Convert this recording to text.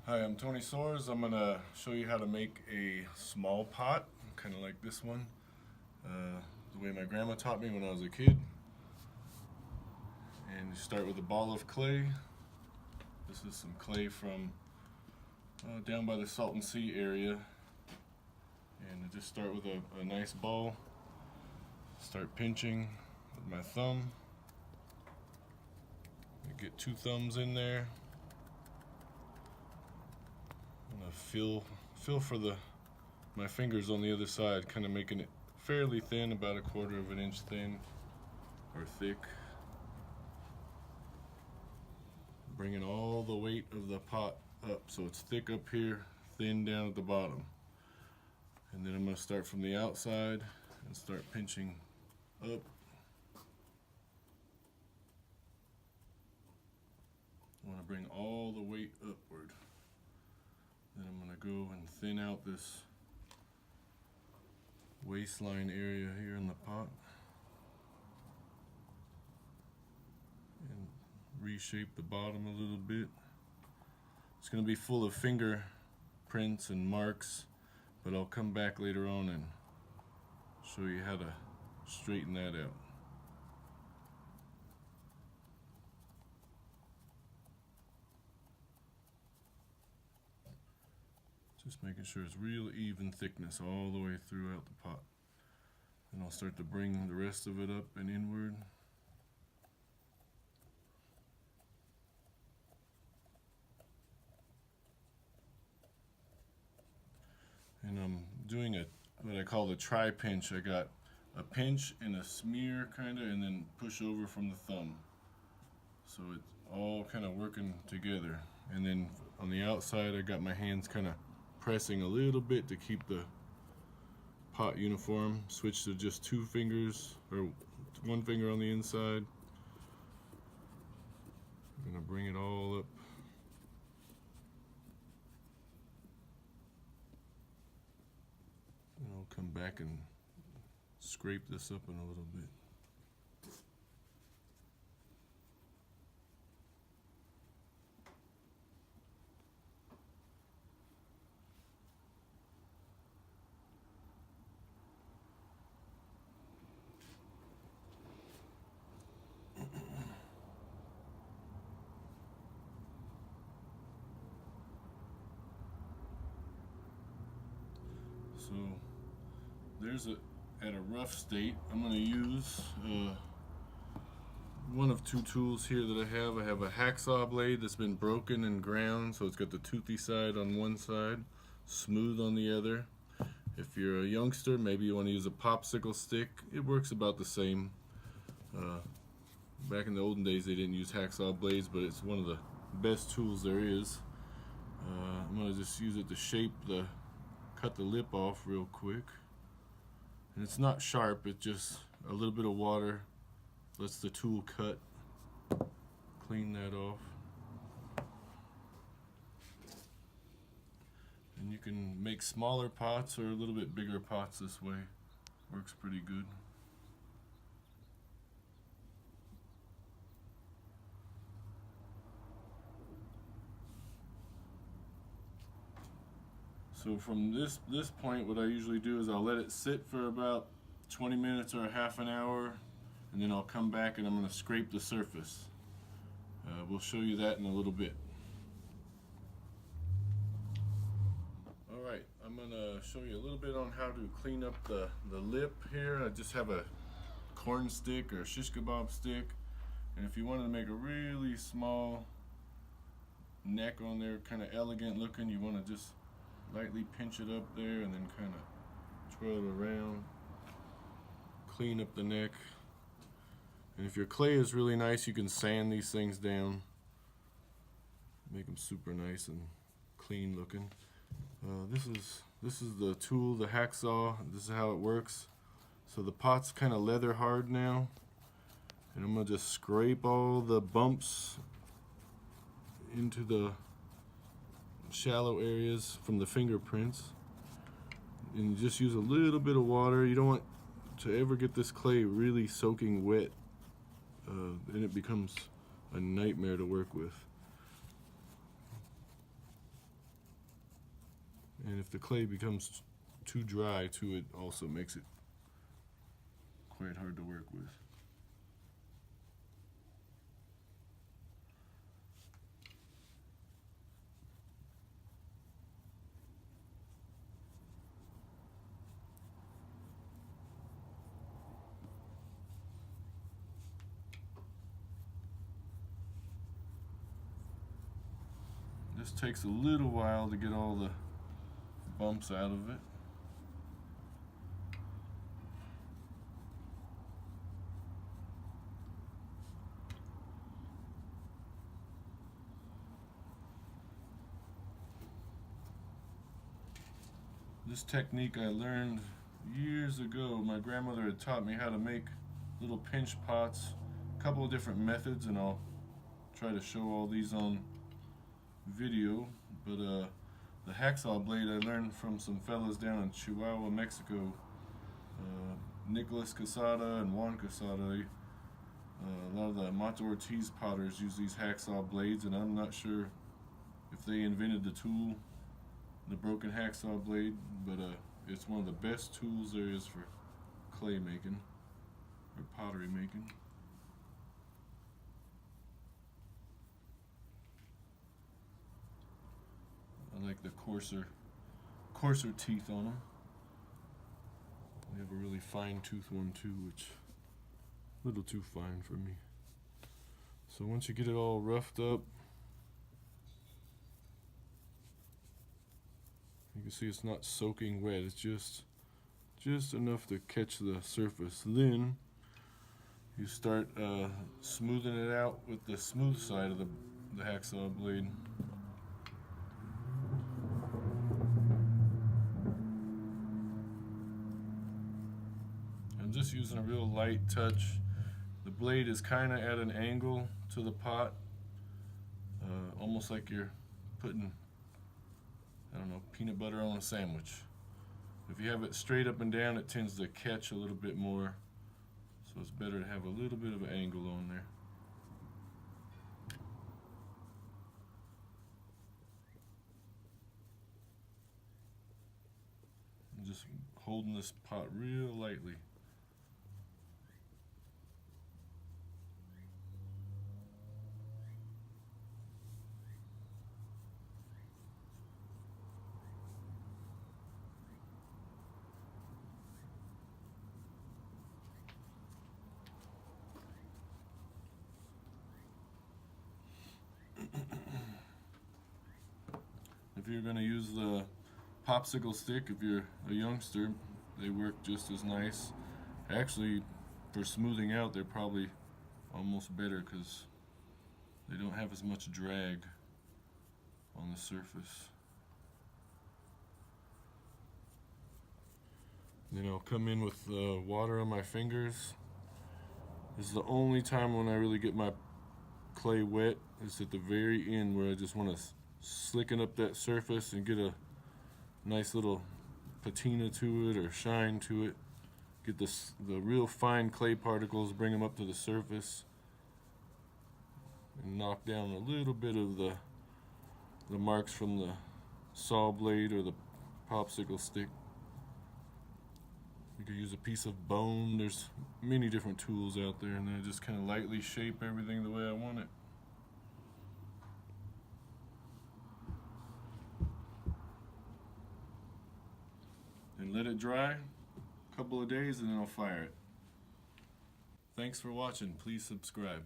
Hi, I'm Tony Soares. I'm gonna show you how to make a small pot, kind of like this one, the way my grandma taught me when I was a kid. And you start with a ball of clay. This is some clay from down by the Salton Sea area. And I just start with a nice ball. Start pinching with my thumb. I get 2 thumbs in there. I'm gonna feel for my fingers on the other side, kind of making it fairly thin, about 1/4 of an inch thin or thick. Bringing all the weight of the pot up so it's thick up here, thin down at the bottom. And then I'm going to start from the outside and start pinching up. I want to bring all the weight upward. Then I'm going to go and thin out this waistline area here in the pot and reshape the bottom a little bit. It's going to be full of fingerprints and marks, but I'll come back later on and show you how to straighten that out. Just making sure it's real even thickness all the way throughout the pot. And I'll start to bring the rest of it up and inward. And I'm doing what I call the tri-pinch. I got a pinch and a smear kinda, and then push over from the thumb. So it's all kind of working together. And then on the outside I got my hands kind of pressing a little bit to keep the pot uniform. Switch to just 2 fingers, or 1 finger on the inside. I'm gonna bring it all up. And I'll come back and scrape this up in a little bit. So there's at a rough state. I'm going to use one of 2 tools here that I have. I have a hacksaw blade that's been broken and ground, so it's got the toothy side on one side, smooth on the other. If you're a youngster, maybe you want to use a popsicle stick. It works about the same. Back in the olden days they didn't use hacksaw blades, but it's one of the best tools there is. I'm going to just use it to cut the lip off real quick. And it's not sharp, it's just a little bit of water lets the tool cut. Clean that off. And you can make smaller pots or a little bit bigger pots this way. Works pretty good. So from this point, what I usually do is I'll let it sit for about 20 minutes or a half an hour, and then I'll come back and I'm going to scrape the surface. We'll show you that in a little bit. Alright, I'm going to show you a little bit on how to clean up the lip here. I just have a corn stick or a shish kebab stick, and if you wanted to make a really small neck on there, kind of elegant looking, you want to just lightly pinch it up there and then kind of twirl it around. Clean up the neck. And if your clay is really nice, you can sand these things down. Make them super nice and clean looking. This is the tool, the hacksaw. This is how it works. So the pot's kind of leather hard now. And I'm going to just scrape all the bumps into the shallow areas from the fingerprints, and you just use a little bit of water. You don't want to ever get this clay really soaking wet, then it becomes a nightmare to work with. And if the clay becomes too dry too, it also makes it quite hard to work with. This takes a little while to get all the bumps out of it. This technique I learned years ago. My grandmother had taught me how to make little pinch pots, a couple of different methods, and I'll try to show all these on video. But the hacksaw blade I learned from some fellas down in Chihuahua, Mexico. Nicholas Casada and Juan Casada. A lot of the Mato Ortiz potters use these hacksaw blades, and I'm not sure if they invented the tool, the broken hacksaw blade, but it's one of the best tools there is for clay making or pottery making. I like the coarser teeth on them. We have a really fine tooth one too, which is a little too fine for me. So once you get it all roughed up, you can see it's not soaking wet. It's just enough to catch the surface. Then you start smoothing it out with the smooth side of the hacksaw blade. I'm just using a real light touch. The blade is kind of at an angle to the pot, almost like you're putting, I don't know, peanut butter on a sandwich. If you have it straight up and down, it tends to catch a little bit more, so it's better to have a little bit of an angle on there. I'm just holding this pot real lightly. If you're going to use the popsicle stick, if you're a youngster, they work just as nice. Actually, for smoothing out, they're probably almost better because they don't have as much drag on the surface. Then I'll come in with water on my fingers. This is the only time when I really get my clay wet. It's at the very end where I just want to slicken up that surface and get a nice little patina to it or shine to it. Get the real fine clay particles, bring them up to the surface, and knock down a little bit of the marks from the saw blade or the popsicle stick. You could use a piece of bone. There's many different tools out there, and then I just kind of lightly shape everything the way I want it. And let it dry a couple of days, and then I'll fire it. Thanks for watching. Please subscribe.